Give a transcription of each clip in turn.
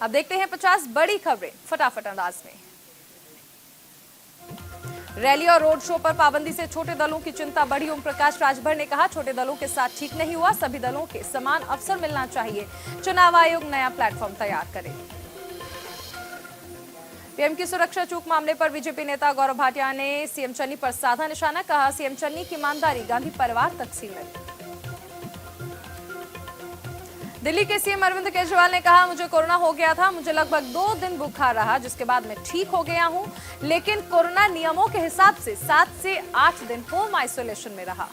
अब देखते हैं 50 बड़ी खबरें फटाफट अंदाज में। रैली और रोड शो पर पाबंदी से छोटे दलों की चिंता बढ़ी। ओम प्रकाश राजभर ने कहा, छोटे दलों के साथ ठीक नहीं हुआ, सभी दलों के समान अवसर मिलना चाहिए। चुनाव आयोग नया प्लेटफॉर्म तैयार करे। पीएम की सुरक्षा चूक मामले पर बीजेपी नेता गौरव भाटिया ने सीएम चन्नी पर साधा निशाना। कहा, सीएम चन्नी की ईमानदारी गांधी परिवार तक सीमित। दिल्ली के सीएम अरविंद केजरीवाल ने कहा, मुझे कोरोना हो गया था, मुझे लगभग 2 दिन बुखार रहा, जिसके बाद मैं ठीक हो गया हूं, लेकिन कोरोना नियमों के हिसाब से 7 से 8 दिन होम आइसोलेशन में रहा।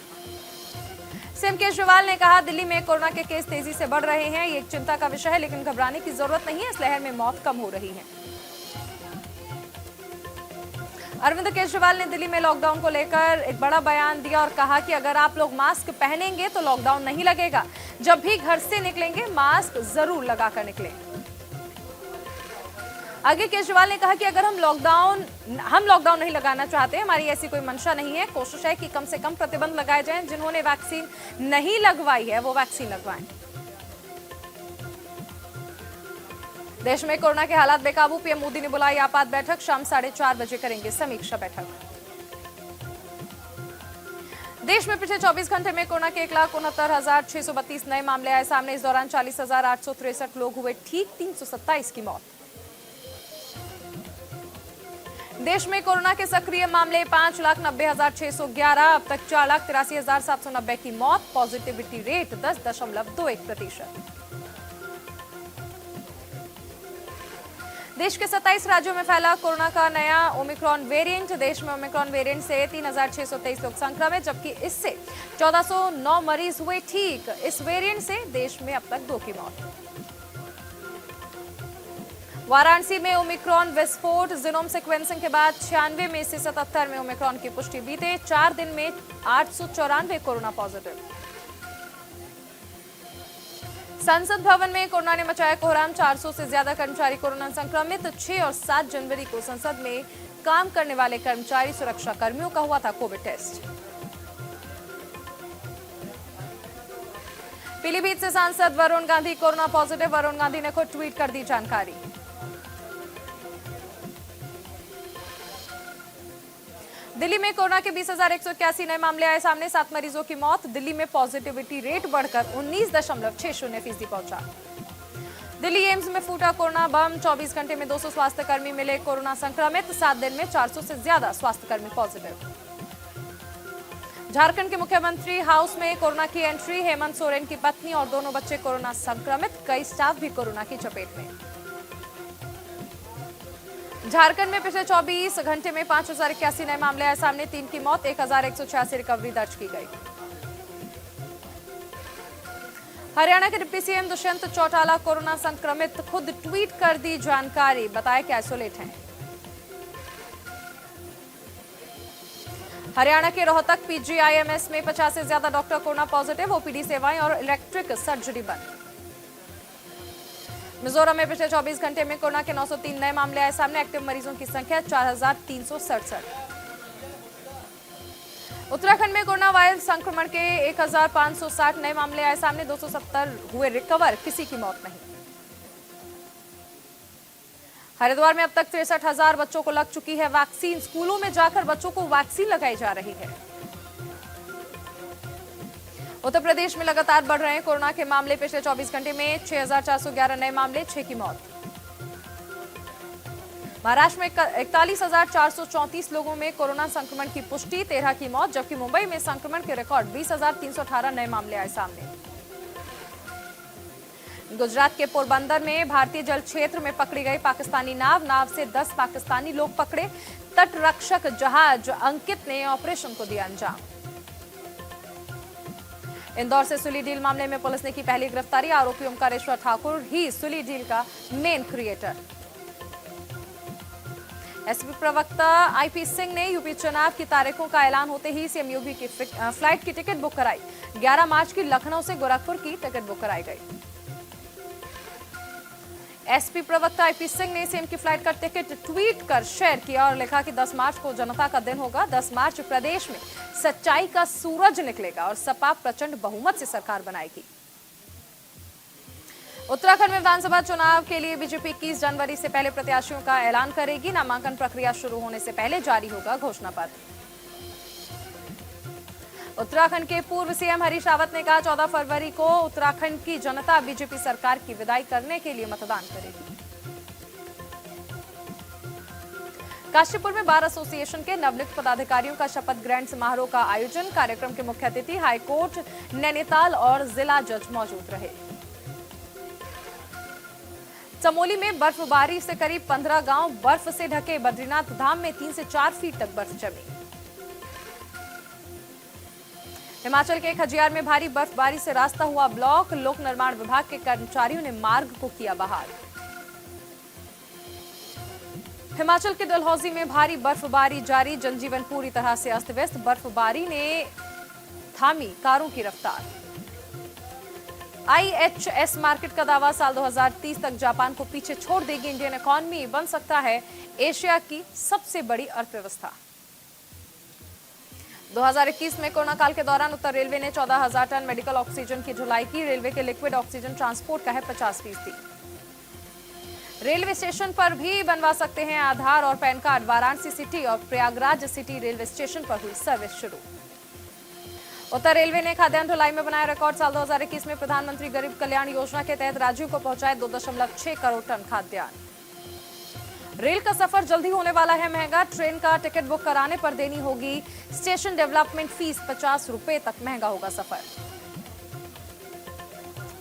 सीएम केजरीवाल ने कहा, दिल्ली में कोरोना के केस तेजी से बढ़ रहे हैं, ये एक चिंता का विषय है, लेकिन घबराने की जरूरत नहीं है, इस लहर में मौत कम हो रही है। अरविंद केजरीवाल ने दिल्ली में लॉकडाउन को लेकर एक बड़ा बयान दिया और कहा कि अगर आप लोग मास्क पहनेंगे तो लॉकडाउन नहीं लगेगा, जब भी घर से निकलेंगे मास्क जरूर लगाकर निकलें। आगे केजरीवाल ने कहा कि अगर हम लॉकडाउन नहीं लगाना चाहते, हमारी ऐसी कोई मंशा नहीं है, कोशिश है कि कम से कम प्रतिबंध लगाए जाएं, जिन्होंने वैक्सीन नहीं लगवाई है वो वैक्सीन लगवाएं। देश में कोरोना के हालात बेकाबू, पीएम मोदी ने बुलाई आपात बैठक, शाम 4:30 बजे करेंगे समीक्षा बैठक। देश में पिछले 24 घंटे में कोरोना के 1,69,632 नए मामले आए सामने। इस दौरान 40,863 लोग हुए ठीक, 327 की मौत। देश में कोरोना के सक्रिय मामले 5,90,611, अब तक 4,83,790 की मौत। Positivity rate 10.21%। देश के 27 राज्यों में फैला कोरोना का नया ओमिक्रॉन वेरिएंट। देश में ओमिक्रॉन वेरिएंट से 3,623 लोग संक्रमित, जबकि इससे 1,409 मरीज हुए ठीक। इस वेरिएंट से देश में अब तक 2 की मौत। वाराणसी में ओमिक्रॉन विस्फोट, जीनोम सीक्वेंसिंग के बाद 96 में से 77 में ओमिक्रॉन की पुष्टि। बीते 4 दिन में 894 कोरोना पॉजिटिव। संसद भवन में कोरोना ने मचाया कोहराम, 400 से ज्यादा कर्मचारी कोरोना संक्रमित। 6 और 7 जनवरी को संसद में काम करने वाले कर्मचारी सुरक्षा कर्मियों का हुआ था कोविड टेस्ट। पीलीभीत से सांसद वरुण गांधी कोरोना पॉजिटिव। वरुण गांधी ने खुद ट्वीट कर दी जानकारी। दिल्ली में कोरोना के 20,181 नए मामले आए सामने, 7 मरीजों की मौत। दिल्ली में पॉजिटिविटी रेट बढ़कर 19.60% पहुंचा। दिल्ली एम्स में फूटा कोरोना बम, 24 घंटे में 200 स्वास्थ्यकर्मी मिले कोरोना संक्रमित। 7 दिन में 400 से ज्यादा स्वास्थ्यकर्मी पॉजिटिव। झारखंड के मुख्यमंत्री हाउस में कोरोना की एंट्री। हेमंत सोरेन की पत्नी और दोनों बच्चे कोरोना संक्रमित, कई स्टाफ भी कोरोना की चपेट में। झारखंड में पिछले 24 घंटे में 5,081 नए मामले आए सामने, 3 की मौत, 1,186 रिकवरी दर्ज की गई। हरियाणा के deputy CM Dushyant Chautala corona संक्रमित, खुद ट्वीट कर दी जानकारी, बताया कि आइसोलेट हैं। हरियाणा के रोहतक पीजीआईएमएस में 50 से ज्यादा डॉक्टर कोरोना पॉजिटिव। ओपीडी सेवाएं और इलेक्ट्रिक सर्जरी बंद। मिजोरम में पिछले 24 घंटे में कोरोना के 903 नए मामले आए सामने, एक्टिव मरीजों की संख्या 4,367। उत्तराखंड में कोरोना वायरस संक्रमण के 1,560 नए मामले आए सामने, 270 हुए रिकवर, किसी की मौत नहीं। हरिद्वार में अब तक 63,000 बच्चों को लग चुकी है वैक्सीन। स्कूलों में जाकर बच्चों को वैक्सीन लगाई जा रही है। उत्तर प्रदेश में लगातार बढ़ रहे हैं कोरोना के मामले। पिछले 24 घंटे में 6,411 नए मामले, 6 की मौत। महाराष्ट्र में 41,434 लोगों में कोरोना संक्रमण की पुष्टि, 13 की मौत, जबकि मुंबई में संक्रमण के रिकॉर्ड 20,318 नए मामले आए सामने। गुजरात के पोरबंदर में भारतीय जल क्षेत्र में पकड़ी गई पाकिस्तानी नाव से 10 पाकिस्तानी लोग पकड़े। तटरक्षक जहाज अंकित ने ऑपरेशन को दिया अंजाम। इंदौर से सुली डील मामले में पुलिस ने की पहली गिरफ्तारी। आरोपी ओमकारेश्वर ठाकुर ही सुली डील का मेन क्रिएटर। एसपी प्रवक्ता आईपी सिंह ने यूपी चुनाव की तारीखों का ऐलान होते ही सीएम योगी की फ्लाइट की टिकट बुक कराई। 11 मार्च की लखनऊ से गोरखपुर की टिकट बुक कराई गई। एसपी प्रवक्ता आईपी सिंह ने सीएम की फ्लाइट का टिकट ट्वीट कर शेयर किया और लिखा कि 10 मार्च को जनता का दिन होगा। 10 मार्च प्रदेश में सच्चाई का सूरज निकलेगा और सपा प्रचंड बहुमत से सरकार बनाएगी। उत्तराखंड में विधानसभा चुनाव के लिए बीजेपी 21 जनवरी से पहले प्रत्याशियों का ऐलान करेगी। नामांकन प्रक्रिया शुरू होने से पहले जारी होगा घोषणा पत्र। उत्तराखंड के पूर्व सीएम हरीश रावत ने कहा 14 फरवरी को उत्तराखंड की जनता बीजेपी सरकार की विदाई करने के लिए मतदान करेगी। काशीपुर में बार एसोसिएशन के नवनियुक्त पदाधिकारियों का शपथ ग्रहण समारोह का आयोजन। कार्यक्रम के मुख्य अतिथि हाईकोर्ट नैनीताल और जिला जज मौजूद रहे। चमोली में बर्फबारी से करीब 15 गांव बर्फ से ढके। बद्रीनाथ धाम में 3 से 4 फीट तक बर्फ जमी। हिमाचल के खजियार में भारी बर्फबारी से रास्ता हुआ ब्लॉक। लोक निर्माण विभाग के कर्मचारियों ने मार्ग को किया बहाल। हिमाचल के डलहौजी में भारी बर्फबारी जारी। जनजीवन पूरी तरह से अस्त व्यस्त। बर्फबारी ने थामी कारों की रफ्तार। IHS मार्केट का दावा साल 2030 तक जापान को पीछे छोड़ देगी। इंडियन इकोनॉमी बन सकता है एशिया की सबसे बड़ी अर्थव्यवस्था। 2021 में कोरोना काल के दौरान उत्तर रेलवे ने 14,000 टन मेडिकल ऑक्सीजन की ढुलाई की। रेलवे के लिक्विड ऑक्सीजन ट्रांसपोर्ट का है 50%। रेलवे स्टेशन पर भी बनवा सकते हैं आधार और पैन कार्ड। वाराणसी सिटी और प्रयागराज सिटी रेलवे स्टेशन पर हुई सर्विस शुरू। उत्तर रेलवे ने खाद्यान्न ढुलाई में बनाया रिकॉर्ड। साल 2021 में प्रधानमंत्री गरीब कल्याण योजना के तहत राज्यों को पहुंचाए 2.6 करोड़ टन खाद्यान्न। रेल का सफर जल्दी होने वाला है महंगा। ट्रेन का टिकट बुक कराने पर देनी होगी स्टेशन डेवलपमेंट फीस। 50 रुपए तक महंगा होगा सफर।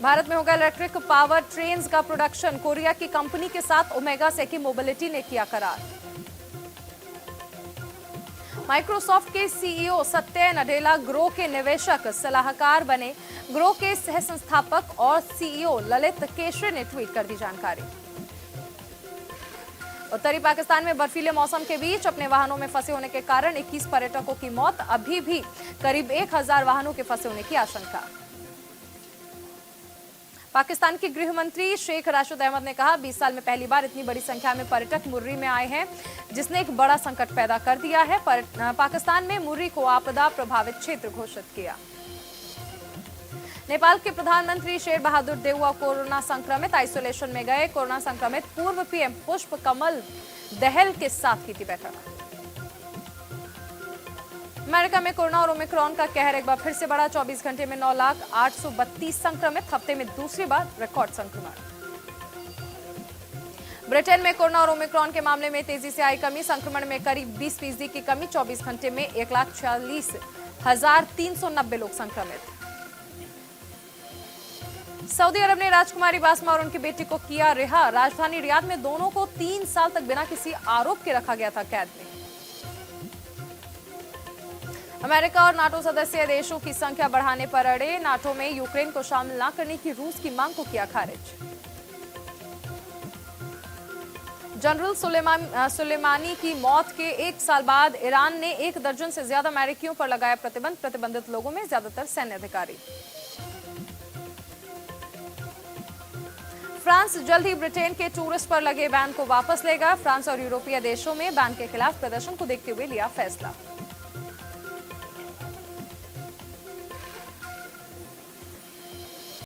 भारत में होगा इलेक्ट्रिक पावर ट्रेन्स का प्रोडक्शन। कोरिया की कंपनी के साथ ओमेगा सेकी मोबिलिटी ने किया करार। माइक्रोसॉफ्ट के सीईओ सत्य नडेला ग्रो के निवेशक सलाहकार बने। ग्रो के सह संस्थापक और सीईओ ललित केशरी ने ट्वीट कर दी जानकारी। उत्तरी पाकिस्तान में बर्फीले मौसम के बीच अपने वाहनों में फंसे होने के कारण 21 पर्यटकों की मौत। अभी भी करीब 1000 वाहनों के फंसे होने की आशंका। पाकिस्तान के गृह मंत्री शेख राशिद अहमद ने कहा 20 साल में पहली बार इतनी बड़ी संख्या में पर्यटक मुर्री में आए हैं, जिसने एक बड़ा संकट पैदा कर दिया है। पाकिस्तान में मुर्री को आपदा प्रभावित क्षेत्र घोषित किया। नेपाल के प्रधानमंत्री शेर बहादुर देउवा कोरोना संक्रमित, आइसोलेशन में गए। कोरोना संक्रमित पूर्व पीएम पुष्प कमल दहल के साथ की थी बैठक। अमेरिका में कोरोना और ओमिक्रॉन का कहर एक बार फिर से बढ़ा। 24 घंटे में 9,832 संक्रमित। हफ्ते में दूसरी बार रिकॉर्ड संक्रमण। ब्रिटेन में कोरोना और ओमिक्रॉन के मामले में तेजी से आई कमी। संक्रमण में करीब 20% की कमी। 24 घंटे में 1,46,390 लोग संक्रमित। सऊदी अरब ने राजकुमारी बासमा और उनकी बेटी को किया रिहा। राजधानी रियाद में दोनों को 3 साल तक बिना किसी आरोप के रखा गया था कैद में। अमेरिका और नाटो सदस्य देशों की संख्या बढ़ाने पर अड़े। नाटो में यूक्रेन को शामिल न करने की रूस की मांग को किया खारिज। जनरल सुलेमानी की मौत के 1 साल बाद ईरान ने 1 दर्जन से ज्यादा अमेरिकियों पर लगाया प्रतिबंध। प्रतिबंधित लोगों में ज्यादातर सैन्य अधिकारी। फ्रांस जल्द ही ब्रिटेन के टूरिस्ट पर लगे बैन को वापस लेगा। फ्रांस और यूरोपीय देशों में बैन के खिलाफ प्रदर्शन को देखते हुए लिया फैसला।